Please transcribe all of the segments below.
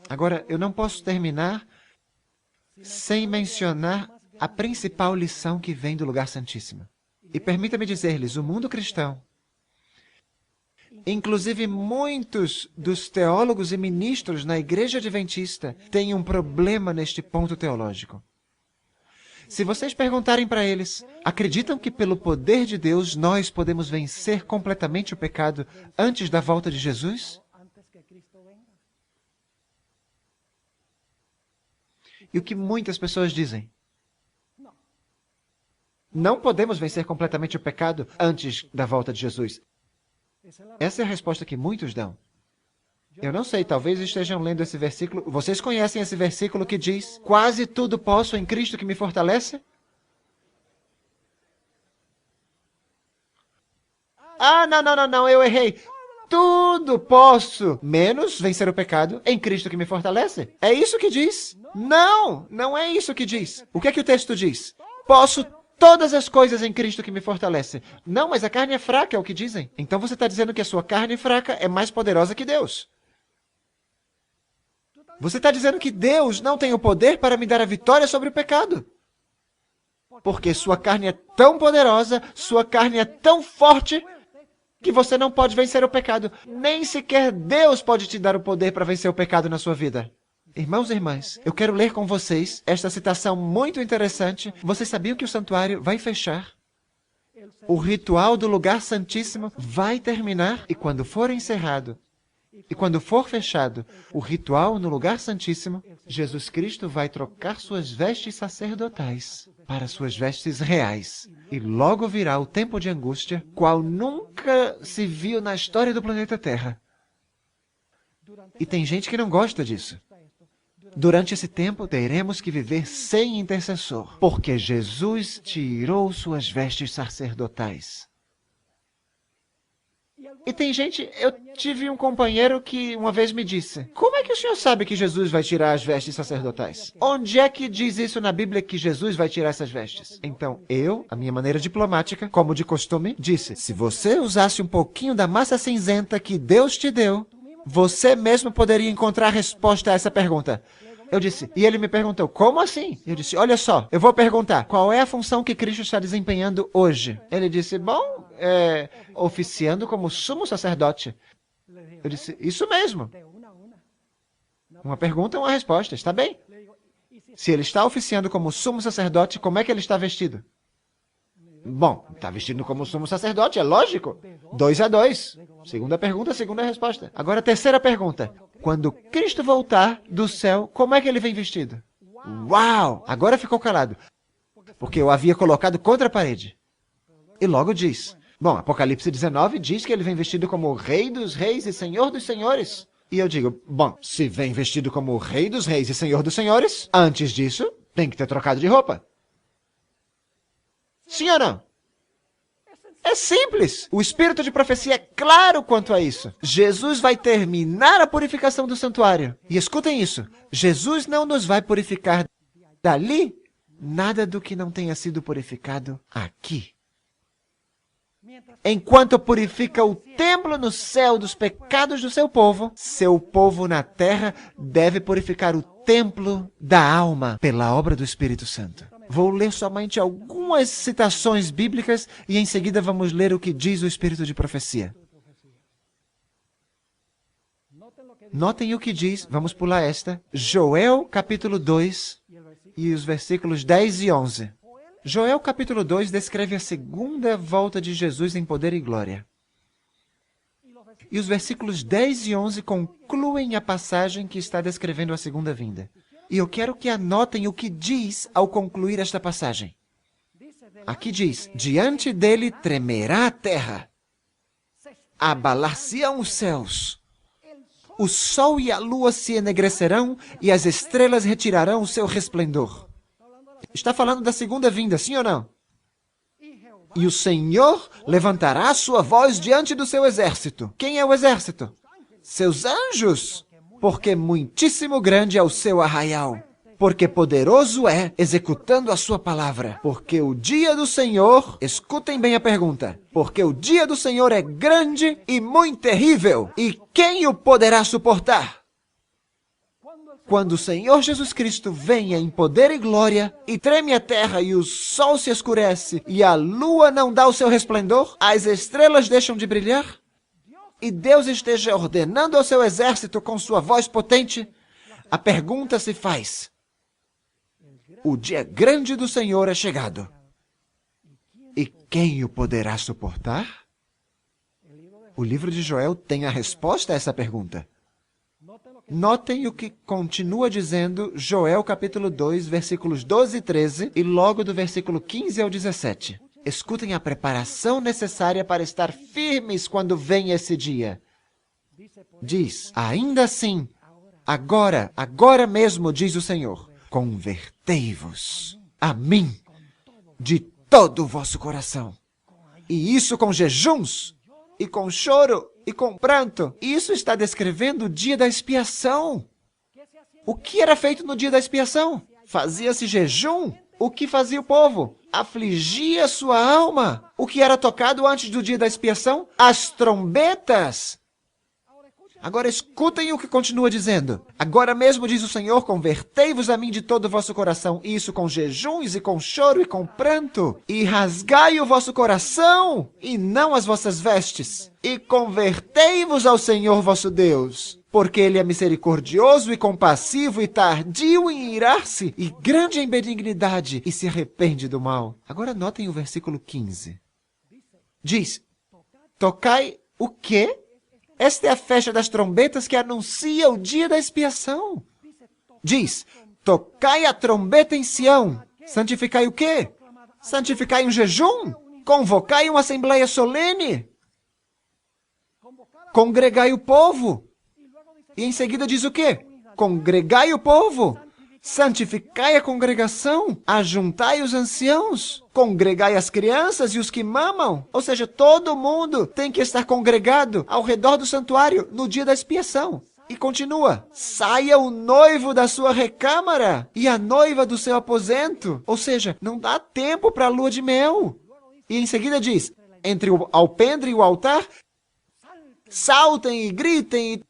Agora, eu não posso terminar sem mencionar a principal lição que vem do lugar santíssimo. E permita-me dizer-lhes, o mundo cristão, inclusive muitos dos teólogos e ministros na Igreja Adventista, têm um problema neste ponto teológico. Se vocês perguntarem para eles, acreditam que pelo poder de Deus nós podemos vencer completamente o pecado antes da volta de Jesus? E o que muitas pessoas dizem? Não podemos vencer completamente o pecado antes da volta de Jesus. Essa é a resposta que muitos dão. Eu não sei, talvez estejam lendo esse versículo. Vocês conhecem esse versículo que diz: quase tudo posso em Cristo que me fortalece? Ah, não, eu errei. Tudo posso, menos vencer o pecado em Cristo que me fortalece. É isso que diz? Não, não é isso que diz. O que é que o texto diz? Posso todas as coisas em Cristo que me fortalece. Não, mas a carne é fraca, é o que dizem. Então você está dizendo que a sua carne fraca é mais poderosa que Deus. Você está dizendo que Deus não tem o poder para me dar a vitória sobre o pecado. Porque sua carne é tão poderosa, sua carne é tão forte, que você não pode vencer o pecado. Nem sequer Deus pode te dar o poder para vencer o pecado na sua vida. Irmãos e irmãs, eu quero ler com vocês esta citação muito interessante. Vocês sabiam que o santuário vai fechar? O ritual do lugar santíssimo vai terminar e quando for encerrado, e quando for fechado o ritual no lugar santíssimo, Jesus Cristo vai trocar suas vestes sacerdotais para suas vestes reais. E logo virá o tempo de angústia, qual nunca se viu na história do planeta Terra. E tem gente que não gosta disso. Durante esse tempo, teremos que viver sem intercessor, porque Jesus tirou suas vestes sacerdotais. E tem gente, eu tive um companheiro que uma vez me disse, como é que o senhor sabe que Jesus vai tirar as vestes sacerdotais? Onde é que diz isso na Bíblia que Jesus vai tirar essas vestes? Então, eu, a minha maneira diplomática, como de costume, disse, se você usasse um pouquinho da massa cinzenta que Deus te deu, você mesmo poderia encontrar a resposta a essa pergunta. Eu disse, e ele me perguntou, como assim? Eu disse, olha só, eu vou perguntar, qual é a função que Cristo está desempenhando hoje? Ele disse, bom, oficiando como sumo sacerdote. Eu disse, isso mesmo. Uma pergunta, uma resposta, está bem. Se ele está oficiando como sumo sacerdote, como é que ele está vestido? Bom, está vestido como sumo sacerdote, é lógico. 2 a 2. Segunda pergunta, segunda resposta. Agora, terceira pergunta. Quando Cristo voltar do céu, como é que ele vem vestido? Uau! Agora ficou calado. Porque eu havia colocado contra a parede. E logo diz. Bom, Apocalipse 19 diz que ele vem vestido como Rei dos Reis e Senhor dos Senhores. E eu digo, bom, se vem vestido como Rei dos Reis e Senhor dos Senhores, antes disso, tem que ter trocado de roupa. Sim ou não? É simples. O espírito de profecia é claro quanto a isso. Jesus vai terminar a purificação do santuário. E escutem isso. Jesus não nos vai purificar dali nada do que não tenha sido purificado aqui. Enquanto purifica o templo no céu dos pecados do seu povo na terra deve purificar o templo da alma pela obra do Espírito Santo. Vou ler somente algumas citações bíblicas e em seguida vamos ler o que diz o Espírito de profecia. Notem o que diz, vamos pular esta, Joel capítulo 2 e os versículos 10 e 11. Joel capítulo 2 descreve a segunda volta de Jesus em poder e glória. E os versículos 10 e 11 concluem a passagem que está descrevendo a segunda vinda. E eu quero que anotem o que diz ao concluir esta passagem. Aqui diz, diante dele tremerá a terra, abalar-se-ão os céus, o sol e a lua se enegrecerão e as estrelas retirarão o seu resplendor. Está falando da segunda vinda, sim ou não? E o Senhor levantará a sua voz diante do seu exército. Quem é o exército? Seus anjos, porque muitíssimo grande é o seu arraial, porque poderoso é executando a sua palavra. Porque o dia do Senhor, escutem bem a pergunta, porque o dia do Senhor é grande e muito terrível, e quem o poderá suportar? quando o Senhor Jesus Cristo venha em poder e glória, e treme a terra e o sol se escurece, e a lua não dá o seu resplendor, as estrelas deixam de brilhar, e Deus esteja ordenando ao seu exército com sua voz potente, a pergunta se faz: o dia grande do Senhor é chegado. E quem o poderá suportar? O livro de Joel tem a resposta a essa pergunta. Notem o que continua dizendo Joel capítulo 2, versículos 12 e 13, e logo do versículo 15 ao 17. Escutem a preparação necessária para estar firmes quando vem esse dia. Diz: ainda assim, agora mesmo, diz o Senhor, convertei-vos a mim de todo o vosso coração. E isso com jejuns, e com choro, e com pranto. Isso está descrevendo o dia da expiação. O que era feito no dia da expiação? Fazia-se jejum. O que fazia o povo? Afligia sua alma. O que era tocado antes do dia da expiação? As trombetas. Agora escutem o que continua dizendo. Agora mesmo, diz o Senhor, convertei-vos a mim de todo o vosso coração, isso com jejuns e com choro e com pranto, e rasgai o vosso coração, e não as vossas vestes, e convertei-vos ao Senhor vosso Deus, porque Ele é misericordioso e compassivo e tardio em irar-se, e grande em benignidade, e se arrepende do mal. Agora notem o versículo 15. Diz: tocai o quê? Esta é a festa das trombetas que anuncia o dia da expiação. Diz: tocai a trombeta em Sião. Santificai o quê? Santificai um jejum? Convocai uma assembleia solene? Congregai o povo. E em seguida diz o quê? Congregai o povo. Santificai a congregação, ajuntai os anciãos, congregai as crianças e os que mamam. Ou seja, todo mundo tem que estar congregado ao redor do santuário no dia da expiação. E continua: saia o noivo da sua recâmara e a noiva do seu aposento. Ou seja, não dá tempo para a lua de mel. E em seguida diz: entre o alpendre e o altar, saltem e gritem e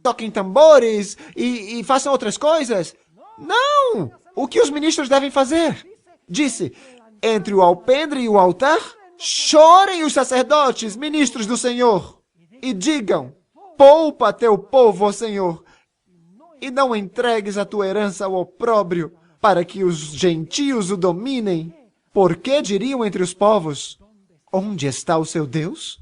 toquem tambores e façam outras coisas. Não! O que os ministros devem fazer? Disse: entre o alpendre e o altar, chorem os sacerdotes, ministros do Senhor, e digam: poupa teu povo, ó Senhor, e não entregues a tua herança ao opróbrio, para que os gentios o dominem. Porque diriam entre os povos: onde está o seu Deus?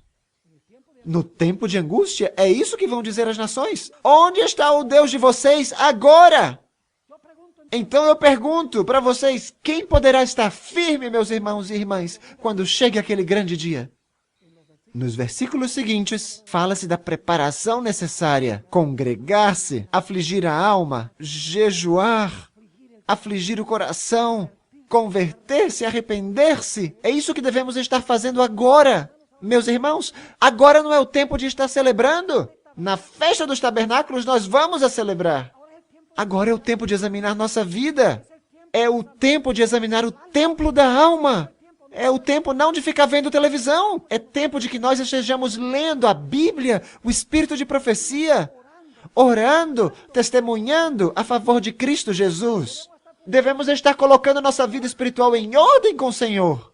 No tempo de angústia, é isso que vão dizer as nações. Onde está o Deus de vocês agora? Então eu pergunto para vocês, quem poderá estar firme, meus irmãos e irmãs, quando chegue aquele grande dia? Nos versículos seguintes, fala-se da preparação necessária: congregar-se, afligir a alma, jejuar, afligir o coração, converter-se, arrepender-se. É isso que devemos estar fazendo agora. Meus irmãos, agora não é o tempo de estar celebrando. Na festa dos tabernáculos nós vamos a celebrar. Agora é o tempo de examinar nossa vida. É o tempo de examinar o templo da alma. É o tempo não de ficar vendo televisão. É tempo de que nós estejamos lendo a Bíblia, o espírito de profecia, orando, testemunhando a favor de Cristo Jesus. Devemos estar colocando nossa vida espiritual em ordem com o Senhor.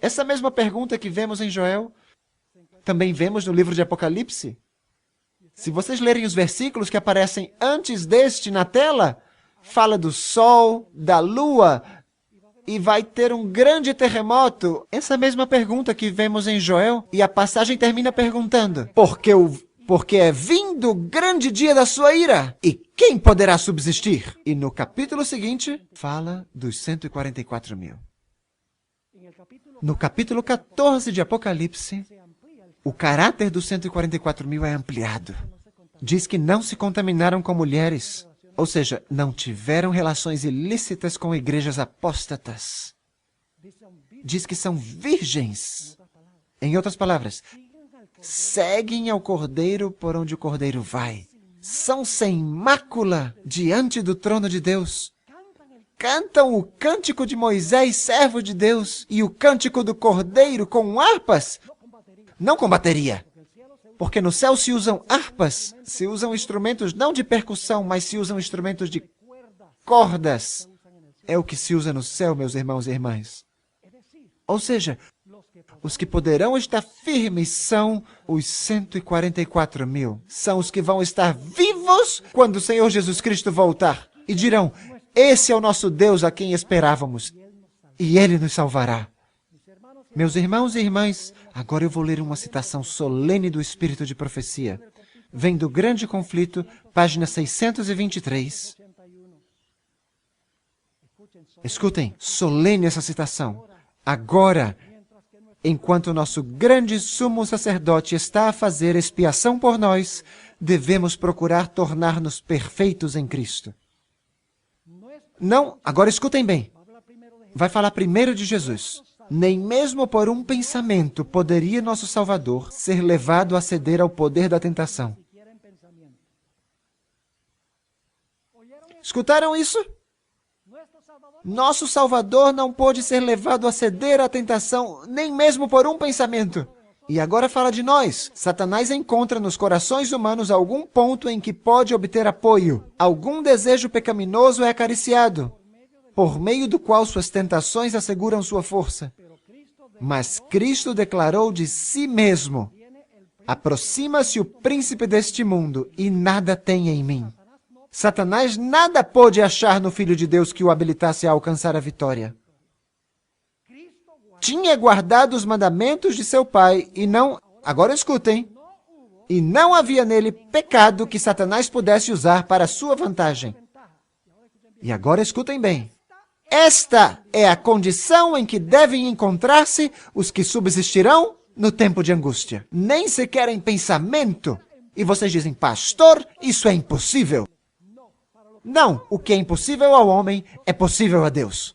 Essa mesma pergunta que vemos em Joel, também vemos no livro de Apocalipse. Se vocês lerem os versículos que aparecem antes deste na tela, fala do sol, da lua, e vai ter um grande terremoto. Essa mesma pergunta que vemos em Joel, e a passagem termina perguntando: porque é vindo o grande dia da sua ira, e quem poderá subsistir? E no capítulo seguinte, fala dos 144 mil. No capítulo 14 de Apocalipse, o caráter dos 144 mil é ampliado. Diz que não se contaminaram com mulheres, ou seja, não tiveram relações ilícitas com igrejas apóstatas. Diz que são virgens. Em outras palavras, seguem ao Cordeiro por onde o Cordeiro vai. São sem mácula diante do trono de Deus. Cantam o cântico de Moisés, servo de Deus, e o cântico do Cordeiro com harpas. Não com bateria, Porque no céu se usam harpas, se usam instrumentos não de percussão, mas se usam instrumentos de cordas. É o que se usa no céu, meus irmãos e irmãs. Ou seja, os que poderão estar firmes são os 144 mil. São os que vão estar vivos quando o Senhor Jesus Cristo voltar. E dirão, esse é o nosso Deus a quem esperávamos. E Ele nos salvará. Meus irmãos e irmãs, agora eu vou ler uma citação solene do Espírito de Profecia. Vem do Grande Conflito, página 623. Escutem, solene essa citação. Agora, enquanto o nosso grande sumo sacerdote está a fazer expiação por nós, devemos procurar tornar-nos perfeitos em Cristo. Não, agora escutem bem. Vai falar primeiro de Jesus. Nem mesmo por um pensamento poderia nosso Salvador ser levado a ceder ao poder da tentação. Escutaram isso? Nosso Salvador não pôde ser levado a ceder à tentação, nem mesmo por um pensamento. E agora fala de nós. Satanás encontra nos corações humanos algum ponto em que pode obter apoio. Algum desejo pecaminoso é acariciado, por meio do qual suas tentações asseguram sua força. Mas Cristo declarou de si mesmo, aproxima-se o príncipe deste mundo e nada tem em mim. Satanás nada pôde achar no Filho de Deus que o habilitasse a alcançar a vitória. Tinha guardado os mandamentos de seu pai e não... Agora escutem. E não havia nele pecado que Satanás pudesse usar para sua vantagem. E agora escutem bem. Esta é a condição em que devem encontrar-se os que subsistirão no tempo de angústia. Nem sequer em pensamento. E vocês dizem, pastor, isso é impossível. Não, o que é impossível ao homem é possível a Deus.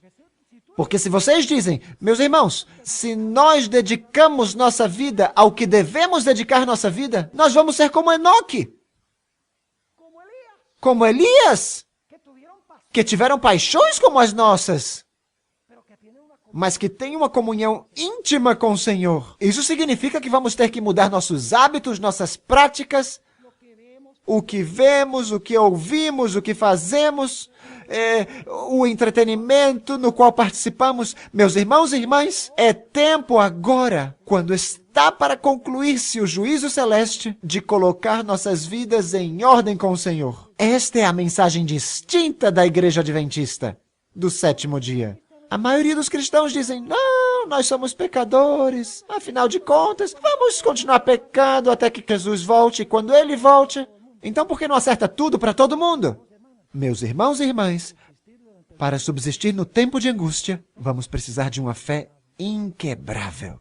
Porque se vocês dizem, meus irmãos, se nós dedicamos nossa vida ao que devemos dedicar nossa vida, nós vamos ser como Enoque. Como Elias, que tiveram paixões como as nossas, mas que têm uma comunhão íntima com o Senhor. Isso significa que vamos ter que mudar nossos hábitos, nossas práticas, o que vemos, o que ouvimos, o que fazemos, o entretenimento no qual participamos. Meus irmãos e irmãs, é tempo agora, quando está para concluir-se o juízo celeste, de colocar nossas vidas em ordem com o Senhor. Esta é a mensagem distinta da Igreja Adventista do sétimo dia. A maioria dos cristãos dizem, não, nós somos pecadores, afinal de contas, vamos continuar pecando até que Jesus volte, e quando Ele volte... Então, por que não acerta tudo para todo mundo? Meus irmãos e irmãs, para subsistir no tempo de angústia, vamos precisar de uma fé inquebrável.